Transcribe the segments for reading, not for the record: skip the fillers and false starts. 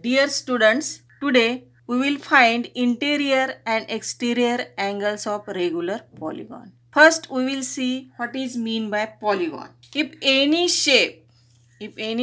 Dear students, today we will find interior and exterior angles of regular polygon. First, we will see what is mean by polygon. If any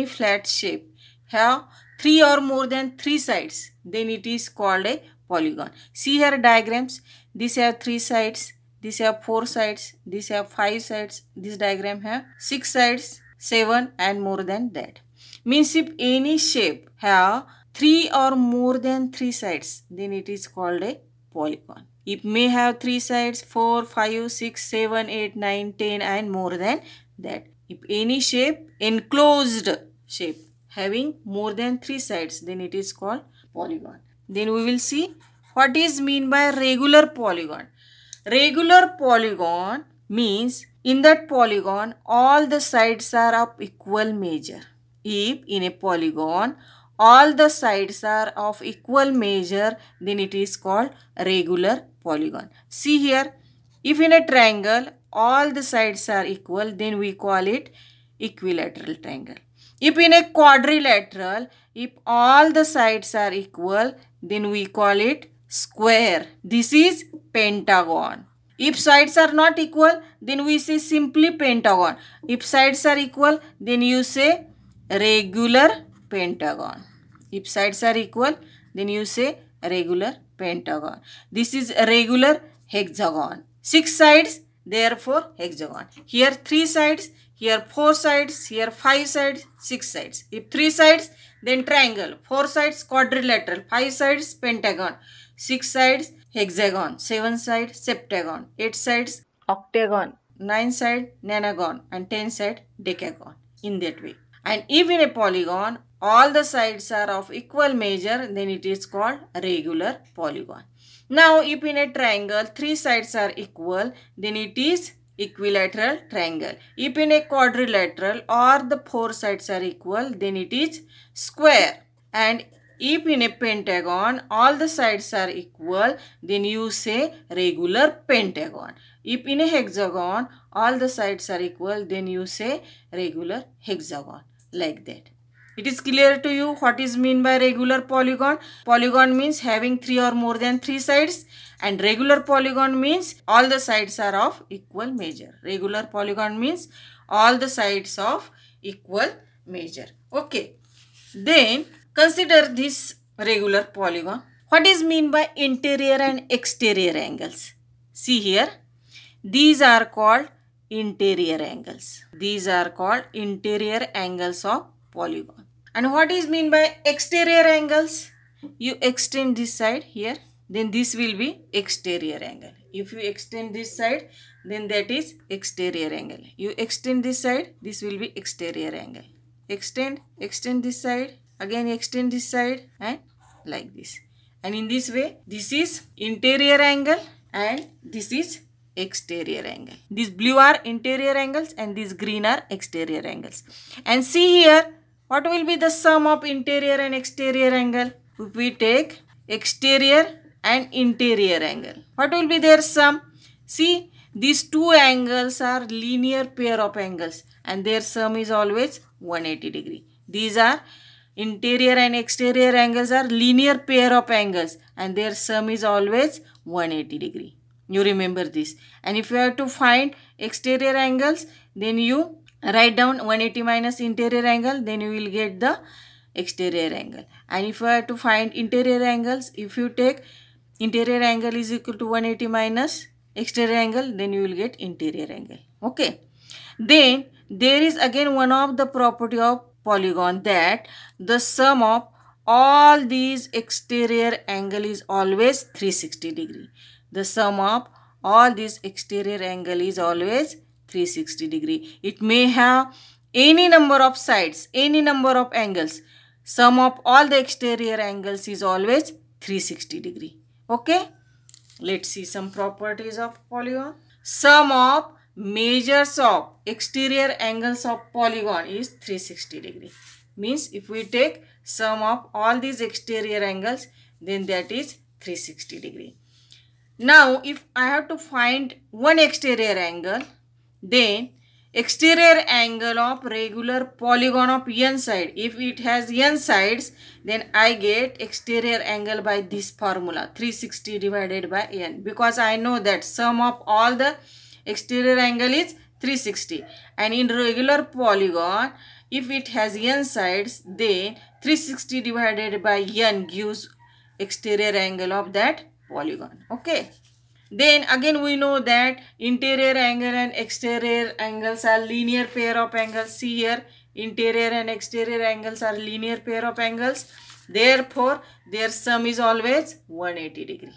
flat shape have three or more than three sides, then it is called a polygon. See here diagrams. These have three sides. These have four sides. These have five sides. This diagram have six sides, seven and more than that. Means if any shape have three or more than three sides, then it is called a polygon. It may have three sides, 4, 5, 6, 7, 8, 9, 10 and more than that. If any shape, enclosed shape having more than three sides, then it is called polygon. Then we will see what is mean by regular polygon. Regular polygon means in that polygon all the sides are of equal measure. If in a polygon all the sides are of equal measure, then it is called regular polygon. See here, if in a triangle all the sides are equal, then we call it equilateral triangle. If in a quadrilateral, if all the sides are equal, then we call it square. This is pentagon. If sides are not equal, then we say simply pentagon. If sides are equal, then you say regular pentagon. If sides are equal, then you say regular pentagon. This is a regular hexagon. 6 sides, therefore hexagon. Here 3 sides, here 4 sides, here 5 sides, 6 sides. If 3 sides, then triangle. 4 sides, quadrilateral. 5 sides, pentagon. 6 sides, hexagon. 7 sides, septagon. 8 sides, octagon. 9 sides, nonagon. And 10 sides, decagon. In that way. And if in a polygon, all the sides are of equal measure, then it is called regular polygon. Now, if in a triangle, 3 sides are equal, then it is equilateral triangle. If in a quadrilateral, or the 4 sides are equal, then it is square. And if in a pentagon, all the sides are equal, then you say regular pentagon. If in a hexagon, all the sides are equal, then you say regular hexagon. Like that. It is clear to you what is mean by regular polygon. Polygon means having 3 or more than 3 sides, and regular polygon means all the sides are of equal measure. Regular polygon means all the sides of equal measure. Okay. Then consider this regular polygon. What is mean by interior and exterior angles? See here. These are called interior angles. These are called interior angles of polygon. And what is mean by exterior angles? You extend this side here, then this will be exterior angle. If you extend this side, then that is exterior angle. You extend this side, this will be exterior angle. Extend this side, again extend this side, and like this. And in this way, this is interior angle and this is exterior angle. These blue are interior angles and these green are exterior angles. And see here, what will be the sum of interior and exterior angle? If we take exterior and interior angle, what will be their sum? See, these two angles are linear pair of angles and their sum is always 180 degree. These are interior and exterior angles are linear pair of angles and their sum is always 180 degree. You remember this. And if you have to find exterior angles, then you write down 180 minus interior angle, then you will get the exterior angle. And if you have to find interior angles, if you take interior angle is equal to 180 minus exterior angle, then you will get interior angle. Okay. Then there is again one of the property of polygon that the sum of all these exterior angle is always 360 degree. The sum of all this exterior angle is always 360 degree. It may have any number of sides, any number of angles. Sum of all the exterior angles is always 360 degree. Okay. Let's see some properties of polygon. Sum of measures of exterior angles of polygon is 360 degree. Means if we take sum of all these exterior angles, then that is 360 degree. Now, if I have to find one exterior angle, then exterior angle of regular polygon of n side. If it has n sides, then I get exterior angle by this formula, 360 divided by n, because I know that sum of all the exterior angle is 360, and in regular polygon, if it has n sides, then 360 divided by n gives exterior angle of that polygon. Okay. Then again we know that interior angle and exterior angles are linear pair of angles. See here, interior and exterior angles are linear pair of angles. Therefore, their sum is always 180 degree.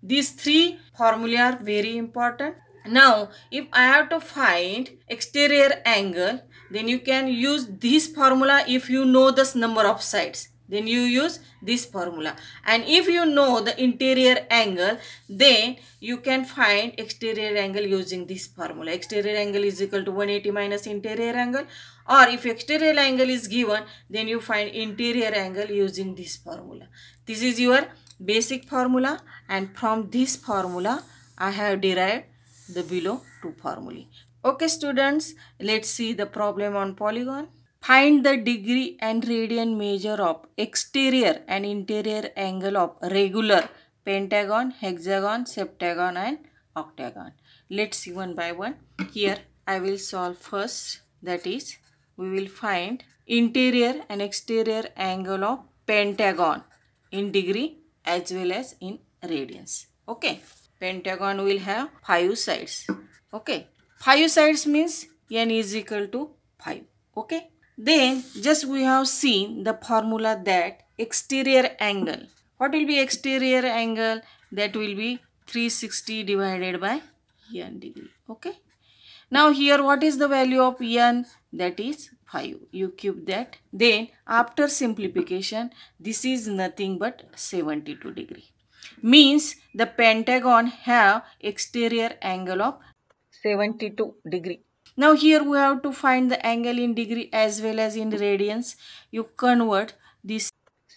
These three formulae are very important. Now, if I have to find exterior angle, then you can use this formula if you know the number of sides. Then you use this formula. And if you know the interior angle, then you can find exterior angle using this formula. Exterior angle is equal to 180 minus interior angle. Or if exterior angle is given, then you find interior angle using this formula. This is your basic formula, and from this formula, I have derived the below two formulae. Okay students, let's see the problem on polygon. Find the degree and radian measure of exterior and interior angle of regular pentagon, hexagon, septagon and octagon. Let's see one by one. Here I will solve first, that is we will find interior and exterior angle of pentagon in degree as well as in radians. Okay. Pentagon will have 5 sides. Okay. 5 sides means n is equal to 5. Okay. Then just we have seen the formula that exterior angle. What will be exterior angle? That will be 360 divided by n degree. Okay. Now here what is the value of n? That is 5. You keep that. Then after simplification, this is nothing but 72 degree. Means the pentagon have exterior angle of 72 degree. Now here we have to find the angle in degree as well as in radians. You convert this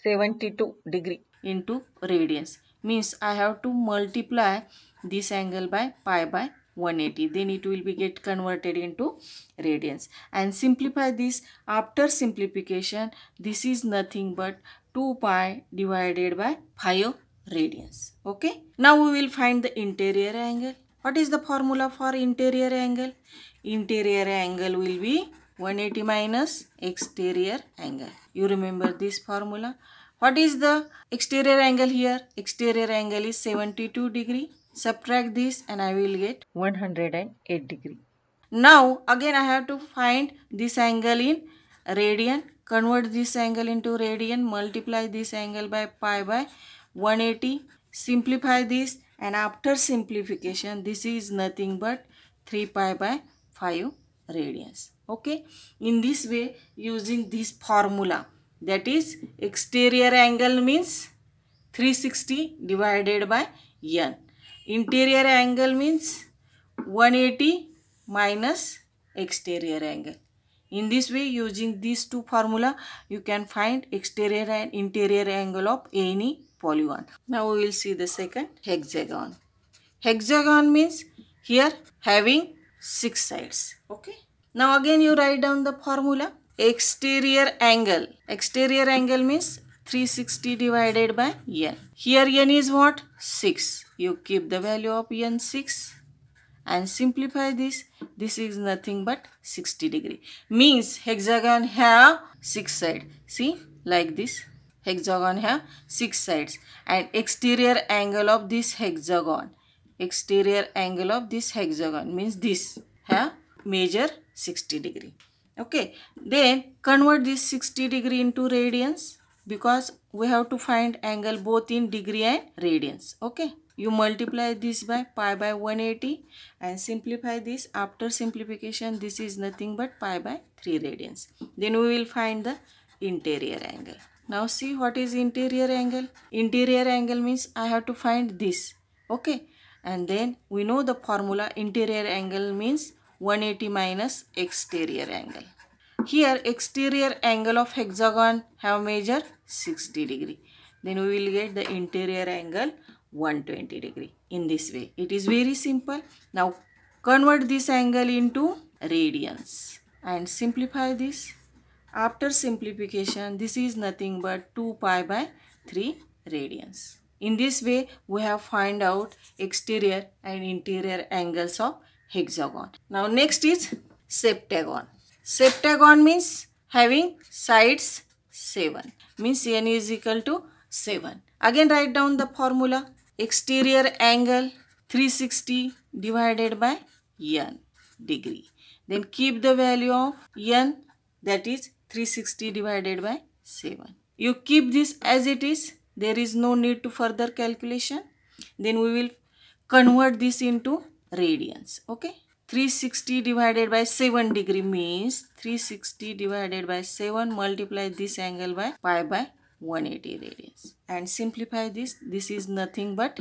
72 degree into radians. Means I have to multiply this angle by pi by 180. Then it will be get converted into radians. And simplify this. After simplification, this is nothing but 2 pi divided by 5 radians. Okay. Now we will find the interior angle. What is the formula for interior angle? Interior angle will be 180 minus exterior angle. You remember this formula. What is the exterior angle here? Exterior angle is 72 degree. Subtract this and I will get 108 degree. Now again I have to find this angle in radian. Convert this angle into radian. Multiply this angle by pi by 180. Simplify this, and after simplification this is nothing but 3 pi by 5 radians. Okay. In this way, using this formula, that is exterior angle means 360 divided by n. Interior angle means 180 minus exterior angle. In this way, using these two formula, you can find exterior and interior angle of any polygon. Now we will see the second, hexagon. Hexagon means here having 6 sides. Okay. Now again you write down the formula. Exterior angle. Exterior angle means 360 divided by n. Here n is what? 6. You keep the value of n 6 and simplify this. This is nothing but 60 degree. Means hexagon have 6 sides. See, like this. Hexagon have 6 sides, and exterior angle of this hexagon. Exterior angle of this hexagon means this have measure 60 degree. Okay. Then convert this 60 degree into radians, because we have to find angle both in degree and radians. Okay. You multiply this by pi by 180 and simplify this. After simplification, this is nothing but pi by 3 radians. Then we will find the interior angle. Now see what is interior angle. Interior angle means I have to find this. Okay. And then we know the formula. Interior angle means 180 minus exterior angle. Here exterior angle of hexagon have measure 60 degree. Then we will get the interior angle 120 degree. In this way. It is very simple. Now convert this angle into radians. And simplify this. After simplification, this is nothing but 2 pi by 3 radians. In this way, we have find out exterior and interior angles of hexagon. Now next is septagon. Septagon means having sides 7. Means n is equal to 7. Again write down the formula. Exterior angle 360 divided by n degree. Then keep the value of n, that is 360 divided by 7. You keep this as it is. There is no need to further calculation. Then we will convert this into radians. Okay. 360 divided by 7 degree means 360 divided by 7 multiply this angle by pi by 180 radians. And simplify this. This is nothing but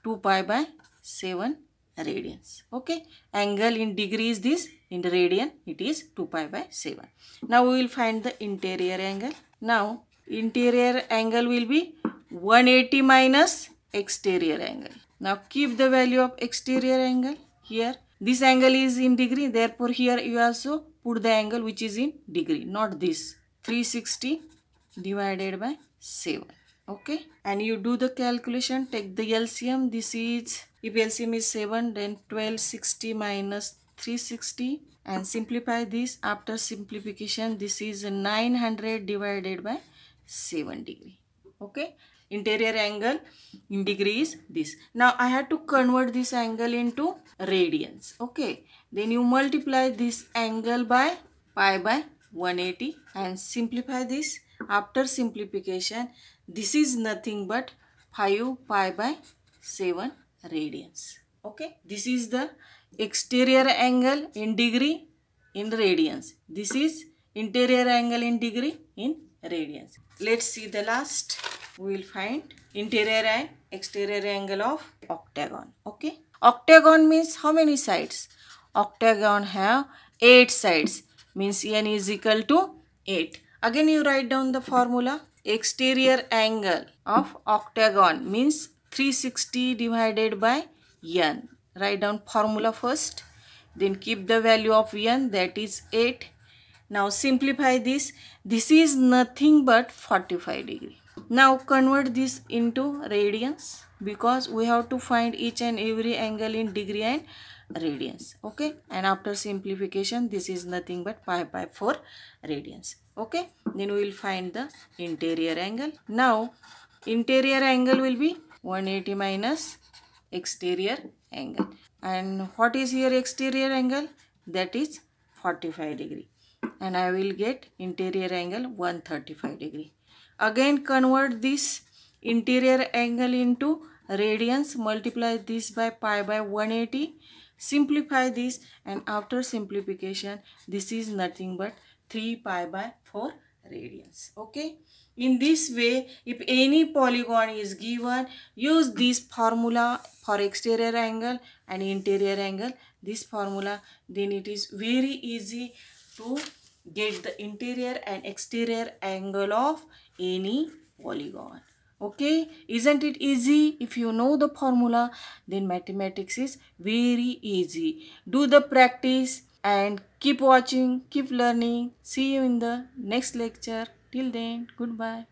2 pi by 7 radians. Okay. Angle in degree is this. In the radian it is 2 pi by 7. Now we will find the interior angle. Now interior angle will be 180 minus exterior angle. Now keep the value of exterior angle here. This angle is in degree, therefore here you also put the angle which is in degree, not this. 360 divided by 7. Okay. And you do the calculation, take the LCM. This is, if LCM is 7, then 1260 minus 360. And simplify this. After simplification, this is 900 divided by 7 degree. Okay. Interior angle in degree is this. Now I have to convert this angle into radians. Okay. Then you multiply this angle by pi by 180 and simplify this. After simplification, this is nothing but 5 pi by 7 radians. Okay. This is the exterior angle in degree in radians. This is interior angle in degree in radians. Let's see the last. We will find interior and exterior angle of octagon. Okay. Octagon means how many sides? Octagon have 8 sides. Means n is equal to 8. Again you write down the formula. Exterior angle of octagon means 360 divided by n. Write down formula first. Then keep the value of n, that is 8. Now simplify this. This is nothing but 45 degree. Now convert this into radians because we have to find each and every angle in degree and radians. Okay. And after simplification, this is nothing but pi by 4 radians. Okay. Then we will find the interior angle. Now interior angle will be 180 minus exterior angle. And what is here exterior angle? That is 45 degree. And I will get interior angle 135 degree. Again convert this interior angle into radians. Multiply this by pi by 180. Simplify this, and after simplification, this is nothing but 3 pi by 4 radians. Okay. In this way, if any polygon is given, use this formula for exterior angle and interior angle. This formula, then it is very easy to get the interior and exterior angle of any polygon. Okay, isn't it easy? If you know the formula, then mathematics is very easy. Do the practice and keep watching, keep learning. See you in the next lecture. Till then, goodbye.